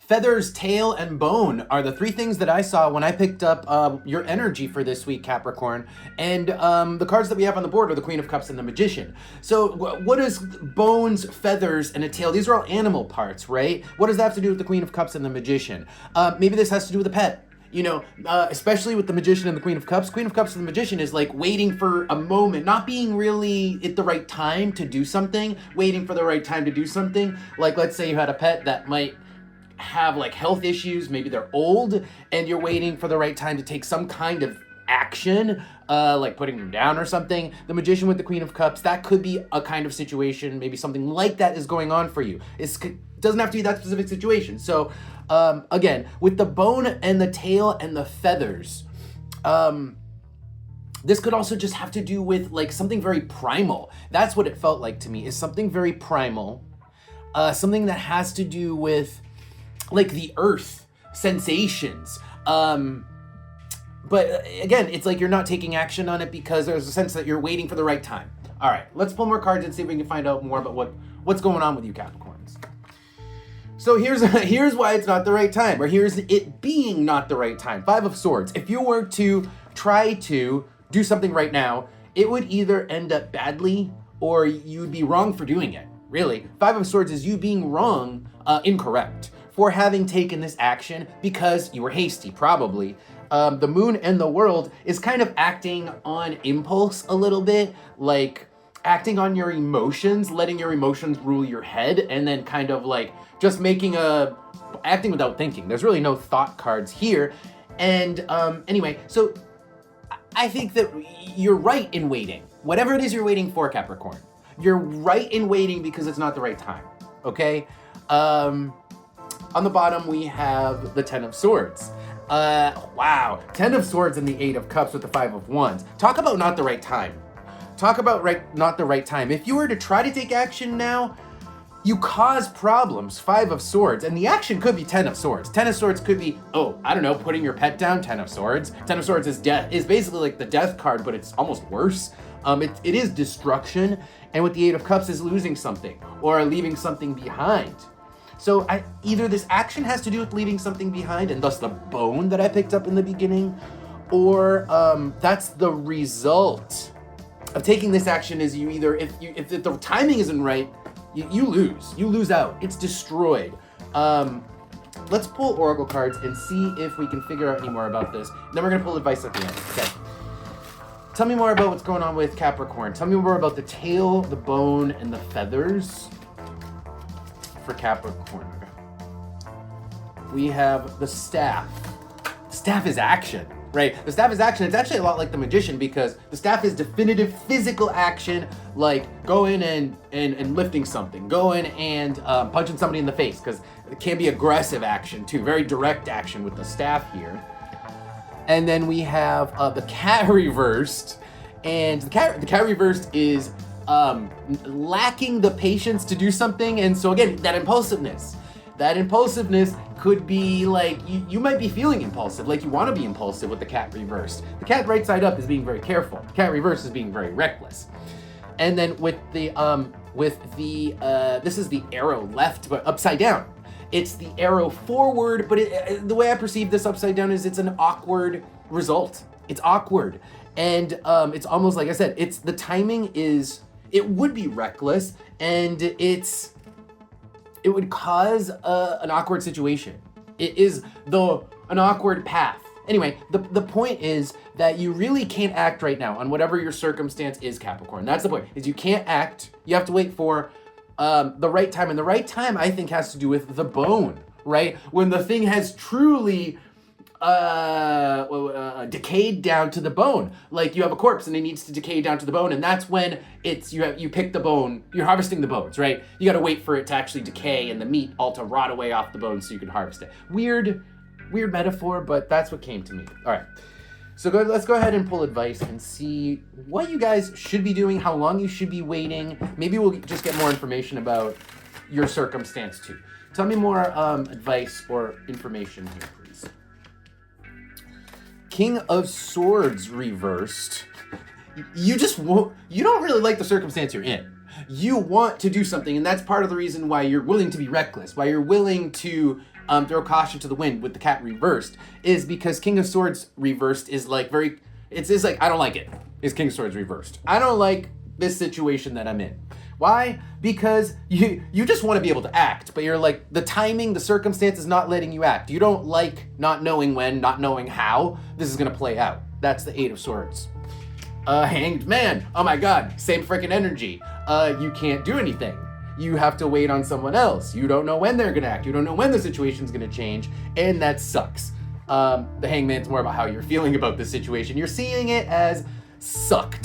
Feathers, tail, and bone are the three things that I saw when I picked up your energy for this week, Capricorn. And the cards that we have on the board are the Queen of Cups and the Magician. So what is bones, feathers, and a tail? These are all animal parts, right? What does that have to do with the Queen of Cups and the Magician? Maybe this has to do with a pet. You know, especially with the Magician and the Queen of Cups. Queen of Cups and the Magician is like waiting for a moment, not being really at the right time to do something, waiting for the right time to do something. Like, let's say you had a pet that might have like health issues, maybe they're old, and you're waiting for the right time to take some kind of action, like putting them down or something. The Magician with the Queen of Cups, that could be a kind of situation, maybe something like that is going on for you. It doesn't have to be that specific situation. So again, with the bone and the tail and the feathers, this could also just have to do with like something very primal. That's what it felt like to me, is something very primal, something that has to do with like the earth, sensations. But again, it's like you're not taking action on it because there's a sense that you're waiting for the right time. All right, let's pull more cards and see if we can find out more about what's going on with you Capricorns. So here's why it's not the right time, or here's it being not the right time. Five of Swords. If you were to try to do something right now, it would either end up badly or you'd be wrong for doing it. Really, Five of Swords is you being wrong, incorrect, for having taken this action because you were hasty, probably. The Moon and the World is kind of acting on impulse a little bit, like acting on your emotions, letting your emotions rule your head, and then kind of like just acting without thinking. There's really no thought cards here. And anyway, so I think that you're right in waiting. Whatever it is you're waiting for, Capricorn, you're right in waiting because it's not the right time, okay? On the bottom, we have the Ten of Swords. Wow, Ten of Swords and the Eight of Cups with the Five of Wands. Talk about not the right time. Talk about not the right time. If you were to try to take action now, you cause problems. Five of Swords, and the action could be Ten of Swords. Ten of Swords could be, oh, I don't know, putting your pet down. Ten of Swords. Ten of Swords is death. Is basically like the death card, but it's almost worse. It is destruction, and with the Eight of Cups is losing something or leaving something behind. So either this action has to do with leaving something behind, and thus the bone that I picked up in the beginning, or that's the result of taking this action. Is you either, if the timing isn't right, you lose out. It's destroyed. Let's pull Oracle cards and see if we can figure out any more about this. Then we're gonna pull advice at the end. Okay. Tell me more about what's going on with Capricorn. Tell me more about the tail, the bone, and the feathers. For Capricorn, we have the staff. The staff is action, right? The staff is action. It's actually a lot like the Magician because the staff is definitive physical action, like going and lifting something, going and punching somebody in the face, because it can be aggressive action too, very direct action with the staff here. And then we have the cat reversed, and the cat reversed is lacking the patience to do something. And so again, that impulsiveness could be like, you might be feeling impulsive, like you want to be impulsive with the cat reversed. The cat right side up is being very careful. The cat reversed is being very reckless. And then with the this is the arrow left, but upside down. It's the arrow forward, but the way I perceive this upside down is it's an awkward result. It's awkward. And it's almost like I said, it's the timing is, it would be reckless, and it would cause an awkward situation. It is an awkward path. Anyway, the point is that you really can't act right now on whatever your circumstance is, Capricorn. That's the point, is you can't act. You have to wait for the right time. And the right time, I think, has to do with the bone, right? When the thing has truly decayed down to the bone. Like you have a corpse and it needs to decay down to the bone, and that's when you pick the bone, you're harvesting the bones, right? You gotta wait for it to actually decay and the meat all to rot away off the bone so you can harvest it. Weird metaphor, but that's what came to me. All right, so let's go ahead and pull advice and see what you guys should be doing, how long you should be waiting. Maybe we'll just get more information about your circumstance too. Tell me more advice or information here, please. King of Swords reversed. You don't really like the circumstance you're in. You want to do something, and that's part of the reason why you're willing to be reckless, why you're willing to throw caution to the wind with the cat reversed is because King of Swords reversed is like it's like, I don't like it, is King of Swords reversed. I don't like this situation that I'm in. Why? Because you just want to be able to act, but you're like, the timing, the circumstance is not letting you act. You don't like not knowing when, not knowing how this is going to play out. That's the Eight of Swords. Hanged Man. Oh my God, same freaking energy. You can't do anything. You have to wait on someone else. You don't know when they're going to act. You don't know when the situation's going to change, and that sucks. The Hangman's more about how you're feeling about this situation. You're seeing it as suck,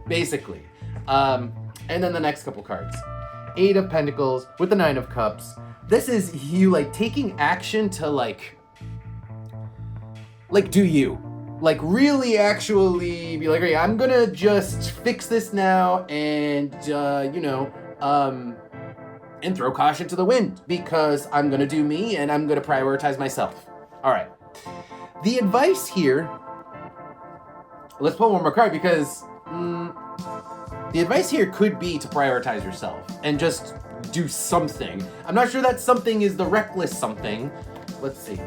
basically. And then the next couple cards. Eight of Pentacles with the Nine of Cups. This is you like taking action to like do you. Like really actually be like, hey, I'm gonna just fix this now and, and throw caution to the wind because I'm gonna do me and I'm gonna prioritize myself. All right. The advice here, let's pull one more card because the advice here could be to prioritize yourself and just do something. I'm not sure that something is the reckless something. Let's see.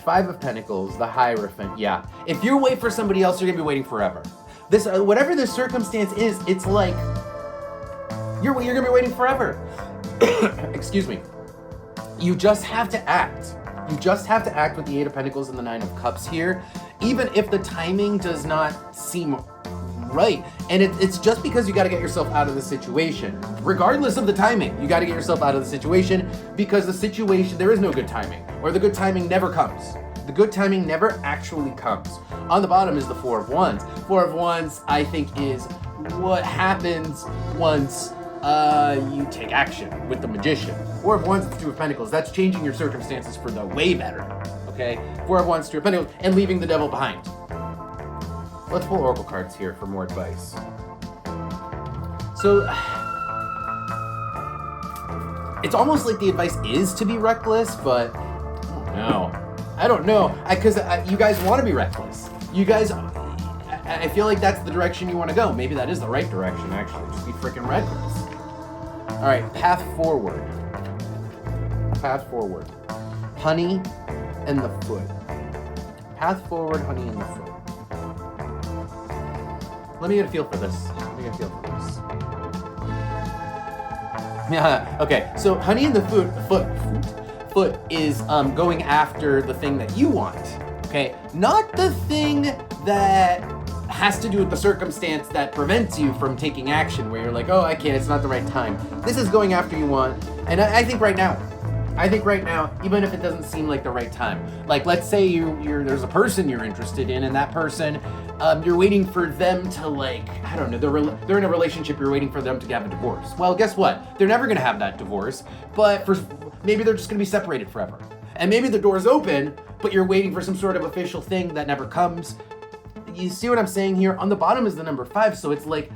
Five of Pentacles, the Hierophant. Yeah. If you wait for somebody else, you're going to be waiting forever. This, whatever the circumstance is, it's like you're going to be waiting forever. Excuse me. You just have to act. You just have to act with the Eight of Pentacles and the Nine of Cups here, even if the timing does not seem right. And it's just because you got to get yourself out of the situation. Regardless of the timing, you got to get yourself out of the situation because the situation, there is no good timing, or the good timing never comes. The good timing never actually comes. On the bottom is the Four of Wands. Four of Wands, I think, is what happens once you take action with the Magician. Four of Wands, the Two of Pentacles. That's changing your circumstances for the way better. Okay? Four of Wands, Two of Pentacles, and leaving the devil behind. Let's pull Oracle cards here for more advice. So, it's almost like the advice is to be reckless, but I don't know. Because you guys want to be reckless. You guys, I feel like that's the direction you want to go. Maybe that is the right direction, actually. Just be freaking reckless. All right, path forward. Path forward. Honey and the Foot. Path forward, Honey and the Foot. Let me get a feel for this. Yeah, okay. So Honey and the Foot is going after the thing that you want. Okay? Not the thing that has to do with the circumstance that prevents you from taking action, where you're like, oh, I can't, it's not the right time. This is going after you want. And I think right now, even if it doesn't seem like the right time, like let's say there's a person you're interested in, and that person, you're waiting for them to I don't know, they're in a relationship, you're waiting for them to have a divorce. Well, guess what? They're never gonna have that divorce, but maybe they're just gonna be separated forever. And maybe the door's open, but you're waiting for some sort of official thing that never comes. You see what I'm saying here? On the bottom is the number 5, so it's like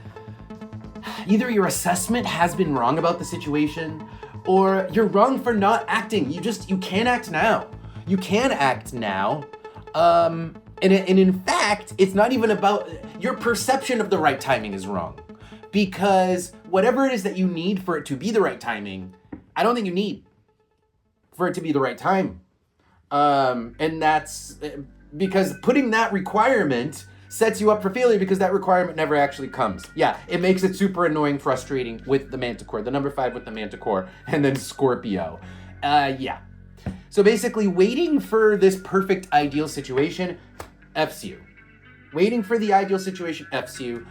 either your assessment has been wrong about the situation, or you're wrong for not acting. You can't act now. You can act now. And in fact, it's not even about your perception of the right timing is wrong, because whatever it is that you need for it to be the right timing, I don't think you need for it to be the right time. And that's because putting that requirement sets you up for failure, because that requirement never actually comes. Yeah, it makes it super annoying, frustrating with the Manticore, the number 5 with the Manticore, and then Scorpio. Yeah. So basically, waiting for this perfect ideal situation F's you. Waiting for the ideal situation F's you.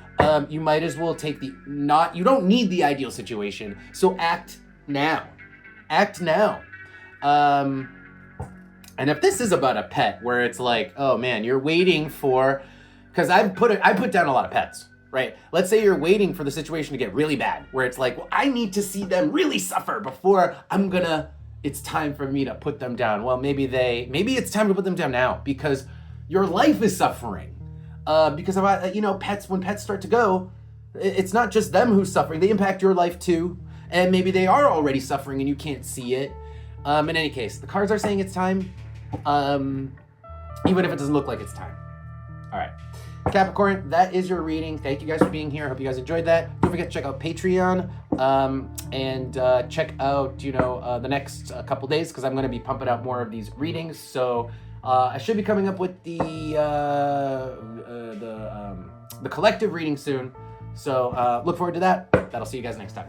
You might as well take you don't need the ideal situation, so act now. Act now. And if this is about a pet, where it's like, oh man, you're waiting for, because I put down a lot of pets, right? Let's say you're waiting for the situation to get really bad, where it's like, well, I need to see them really suffer before it's time for me to put them down. Well, maybe it's time to put them down now, because your life is suffering. Because pets, when pets start to go, it's not just them who's suffering, they impact your life too. And maybe they are already suffering and you can't see it. In any case, the cards are saying it's time, even if it doesn't look like it's time. All right, Capricorn, that is your reading. Thank you guys for being here. I hope you guys enjoyed that. Don't forget to check out Patreon. and check out, the next couple days, because I'm going to be pumping out more of these readings. So I should be coming up with the collective reading soon. So look forward to that. That'll see you guys next time.